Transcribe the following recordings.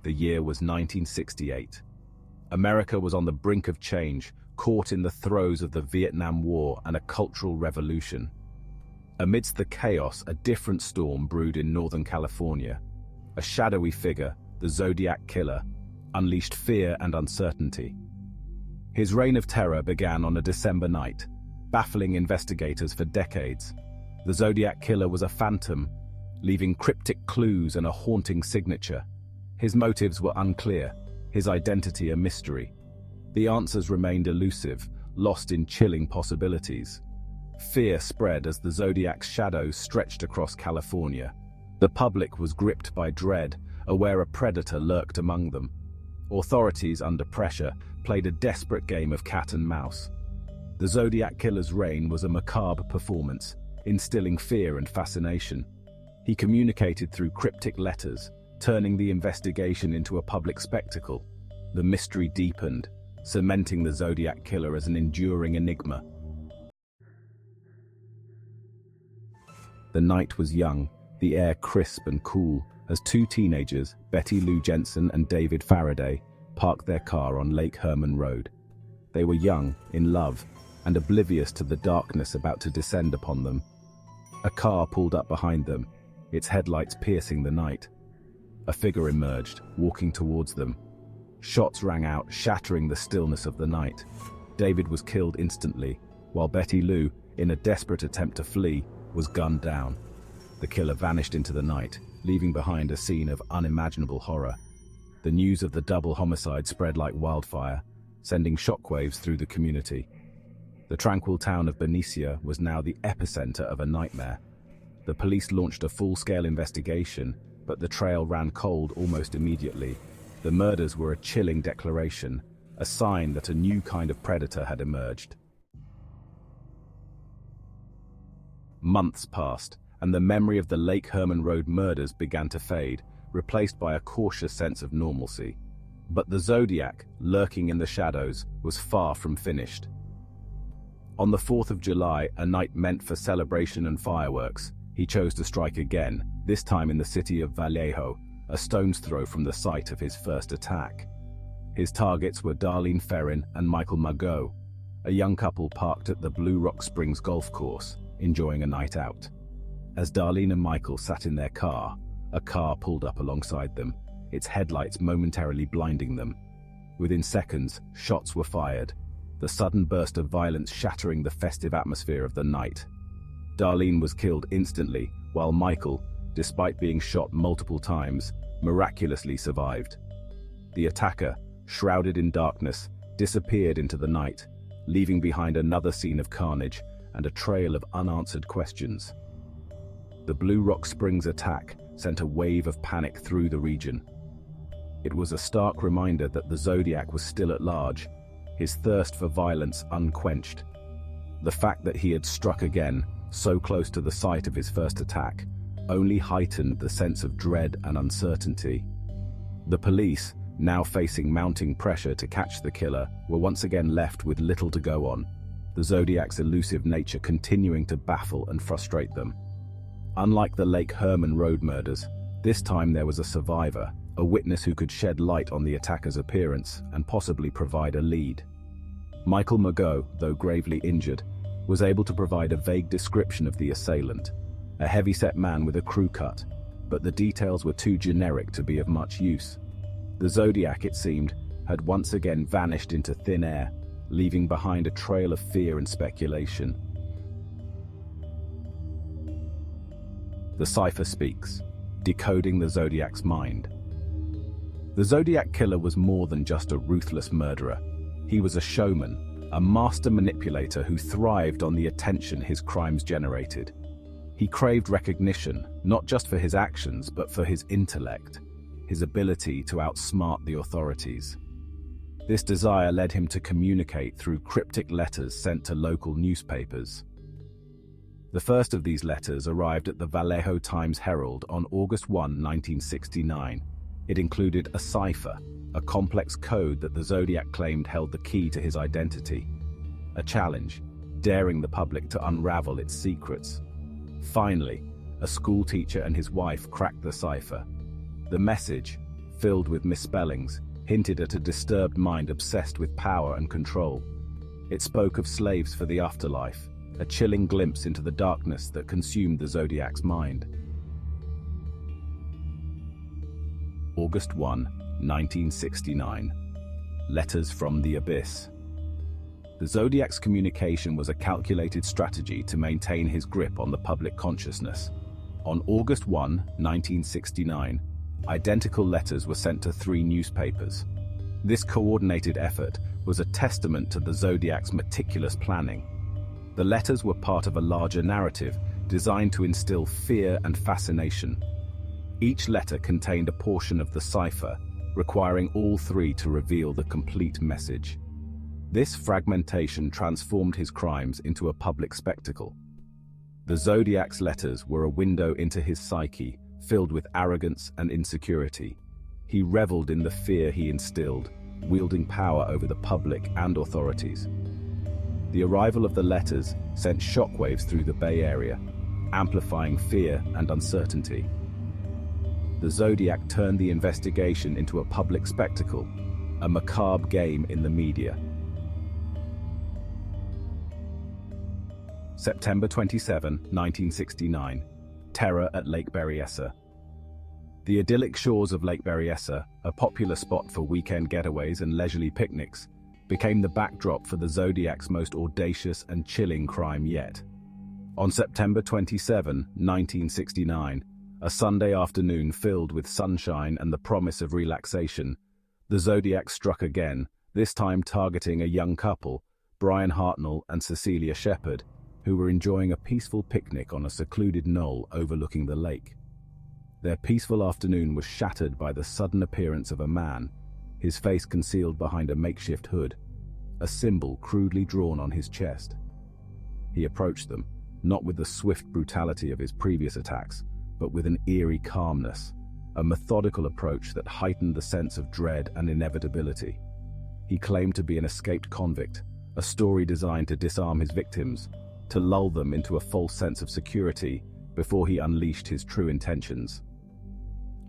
The year was 1968. America was on the brink of change, caught in the throes of the Vietnam War and a cultural revolution. Amidst the chaos, a different storm brewed in Northern California. A shadowy figure, the Zodiac Killer, unleashed fear and uncertainty. His reign of terror began on a December night, baffling investigators for decades. The Zodiac Killer was a phantom, leaving cryptic clues and a haunting signature. His motives were unclear, his identity a mystery. The answers remained elusive, lost in chilling possibilities. Fear spread as the Zodiac's shadows stretched across California. The public was gripped by dread, aware a predator lurked among them. Authorities, under pressure, played a desperate game of cat and mouse. The Zodiac Killer's reign was a macabre performance, instilling fear and fascination. He communicated through cryptic letters, turning the investigation into a public spectacle. The mystery deepened, cementing the Zodiac Killer as an enduring enigma. The night was young, the air crisp and cool, as two teenagers, Betty Lou Jensen and David Faraday, parked their car on Lake Herman Road. They were young, in love, and oblivious to the darkness about to descend upon them. A car pulled up behind them, its headlights piercing the night. A figure emerged, walking towards them. Shots rang out, shattering the stillness of the night. David was killed instantly, while Betty Lou, in a desperate attempt to flee, was gunned down. The killer vanished into the night, leaving behind a scene of unimaginable horror. The news of the double homicide spread like wildfire, sending shockwaves through the community. The tranquil town of Benicia was now the epicenter of a nightmare. The police launched a full-scale investigation, but the trail ran cold almost immediately. The murders were a chilling declaration, a sign that a new kind of predator had emerged. Months passed, and the memory of the Lake Herman Road murders began to fade, replaced by a cautious sense of normalcy. But the Zodiac, lurking in the shadows, was far from finished. On the 4th of July, a night meant for celebration and fireworks, he chose to strike again, this time in the city of Vallejo, a stone's throw from the site of his first attack. His targets were Darlene Ferrin and Michael Margot, a young couple parked at the Blue Rock Springs golf course, enjoying a night out. As Darlene and Michael sat in their car, a car pulled up alongside them, its headlights momentarily blinding them. Within seconds, shots were fired, the sudden burst of violence shattering the festive atmosphere of the night. Darlene was killed instantly, while Michael, despite being shot multiple times, miraculously survived. The attacker, shrouded in darkness, disappeared into the night, leaving behind another scene of carnage and a trail of unanswered questions. The Blue Rock Springs attack sent a wave of panic through the region. It was a stark reminder that the Zodiac was still at large, his thirst for violence unquenched. The fact that he had struck again, so close to the site of his first attack, only heightened the sense of dread and uncertainty. The police, now facing mounting pressure to catch the killer, were once again left with little to go on, the Zodiac's elusive nature continuing to baffle and frustrate them. Unlike the Lake Herman Road murders, this time there was a survivor, a witness who could shed light on the attacker's appearance and possibly provide a lead. Michael Margot, though gravely injured, was able to provide a vague description of the assailant, a heavy-set man with a crew cut, but the details were too generic to be of much use. The Zodiac, it seemed, had once again vanished into thin air, leaving behind a trail of fear and speculation. The cipher speaks, decoding the Zodiac's mind. The Zodiac Killer was more than just a ruthless murderer. He was a showman, a master manipulator who thrived on the attention his crimes generated. He craved recognition, not just for his actions, but for his intellect, his ability to outsmart the authorities. This desire led him to communicate through cryptic letters sent to local newspapers. The first of these letters arrived at the Vallejo Times-Herald on August 1, 1969. It included a cipher, a complex code that the Zodiac claimed held the key to his identity. A challenge, daring the public to unravel its secrets. Finally, a schoolteacher and his wife cracked the cipher. The message, filled with misspellings, hinted at a disturbed mind obsessed with power and control. It spoke of slaves for the afterlife, a chilling glimpse into the darkness that consumed the Zodiac's mind. August 1, 1969. Letters from the Abyss. The Zodiac's communication was a calculated strategy to maintain his grip on the public consciousness. On August 1, 1969, identical letters were sent to 3 newspapers. This coordinated effort was a testament to the Zodiac's meticulous planning. The letters were part of a larger narrative designed to instill fear and fascination. Each letter contained a portion of the cipher, requiring all 3 to reveal the complete message. This fragmentation transformed his crimes into a public spectacle. The Zodiac's letters were a window into his psyche, filled with arrogance and insecurity. He reveled in the fear he instilled, wielding power over the public and authorities. The arrival of the letters sent shockwaves through the Bay Area, amplifying fear and uncertainty. The Zodiac turned the investigation into a public spectacle, a macabre game in the media. September 27, 1969. Terror at Lake Berryessa. The idyllic shores of Lake Berryessa, a popular spot for weekend getaways and leisurely picnics, became the backdrop for the Zodiac's most audacious and chilling crime yet. On September 27, 1969, a Sunday afternoon filled with sunshine and the promise of relaxation, the Zodiac struck again, this time targeting a young couple, Brian Hartnell and Cecilia Shepard, who were enjoying a peaceful picnic on a secluded knoll overlooking the lake. Their peaceful afternoon was shattered by the sudden appearance of a man, his face concealed behind a makeshift hood, a symbol crudely drawn on his chest. He approached them, not with the swift brutality of his previous attacks, but with an eerie calmness, a methodical approach that heightened the sense of dread and inevitability. He claimed to be an escaped convict, a story designed to disarm his victims, to lull them into a false sense of security before he unleashed his true intentions.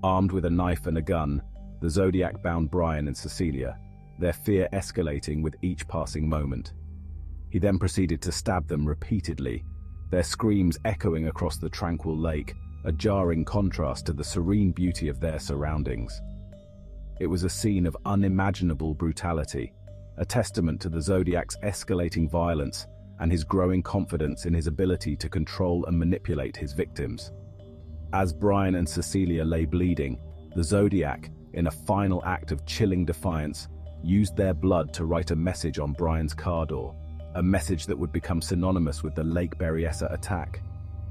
Armed with a knife and a gun, the Zodiac bound Brian and Cecilia, their fear escalating with each passing moment. He then proceeded to stab them repeatedly, their screams echoing across the tranquil lake, a jarring contrast to the serene beauty of their surroundings. It was a scene of unimaginable brutality, a testament to the Zodiac's escalating violence and his growing confidence in his ability to control and manipulate his victims. As Brian and Cecilia lay bleeding, the Zodiac, in a final act of chilling defiance, used their blood to write a message on Brian's car door, a message that would become synonymous with the Lake Berryessa attack.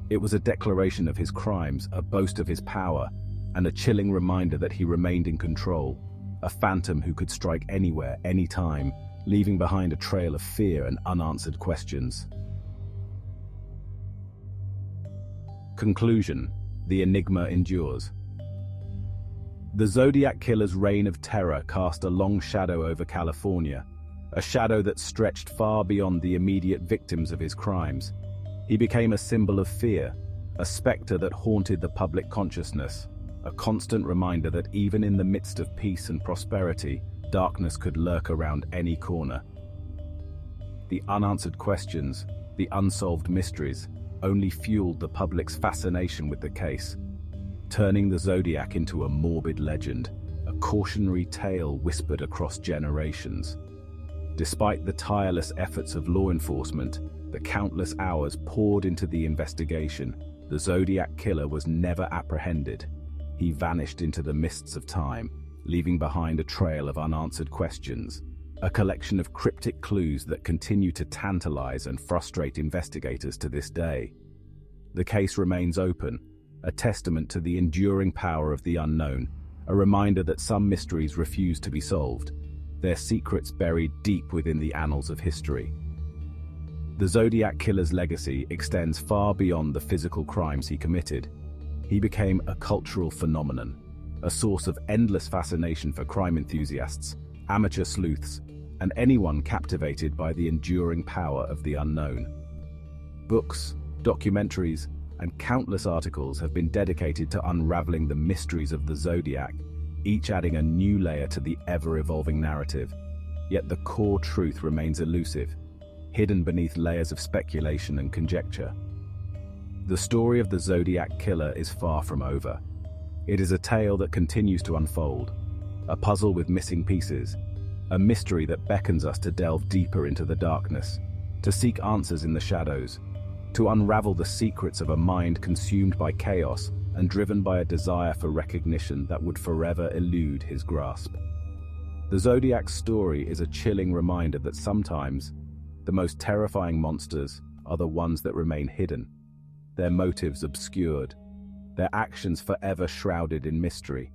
It was a declaration of his crimes, a boast of his power, and a chilling reminder that he remained in control, a phantom who could strike anywhere, anytime, leaving behind a trail of fear and unanswered questions. Conclusion: the enigma endures. The Zodiac Killer's reign of terror cast a long shadow over California, a shadow that stretched far beyond the immediate victims of his crimes. He became a symbol of fear, a specter that haunted the public consciousness, a constant reminder that even in the midst of peace and prosperity, darkness could lurk around any corner. The unanswered questions, the unsolved mysteries, only fueled the public's fascination with the case, turning the Zodiac into a morbid legend, a cautionary tale whispered across generations. Despite the tireless efforts of law enforcement, the countless hours poured into the investigation, the Zodiac Killer was never apprehended. He vanished into the mists of time, leaving behind a trail of unanswered questions, a collection of cryptic clues that continue to tantalize and frustrate investigators to this day. The case remains open, a testament to the enduring power of the unknown, a reminder that some mysteries refuse to be solved, their secrets buried deep within the annals of history. The Zodiac Killer's legacy extends far beyond the physical crimes he committed. He became a cultural phenomenon, a source of endless fascination for crime enthusiasts, amateur sleuths, and anyone captivated by the enduring power of the unknown. Books, documentaries, and countless articles have been dedicated to unraveling the mysteries of the Zodiac, each adding a new layer to the ever-evolving narrative. Yet the core truth remains elusive, hidden beneath layers of speculation and conjecture. The story of the Zodiac Killer is far from over. It is a tale that continues to unfold, a puzzle with missing pieces, a mystery that beckons us to delve deeper into the darkness, to seek answers in the shadows, to unravel the secrets of a mind consumed by chaos and driven by a desire for recognition that would forever elude his grasp. The Zodiac's story is a chilling reminder that sometimes the most terrifying monsters are the ones that remain hidden, their motives obscured, their actions forever shrouded in mystery.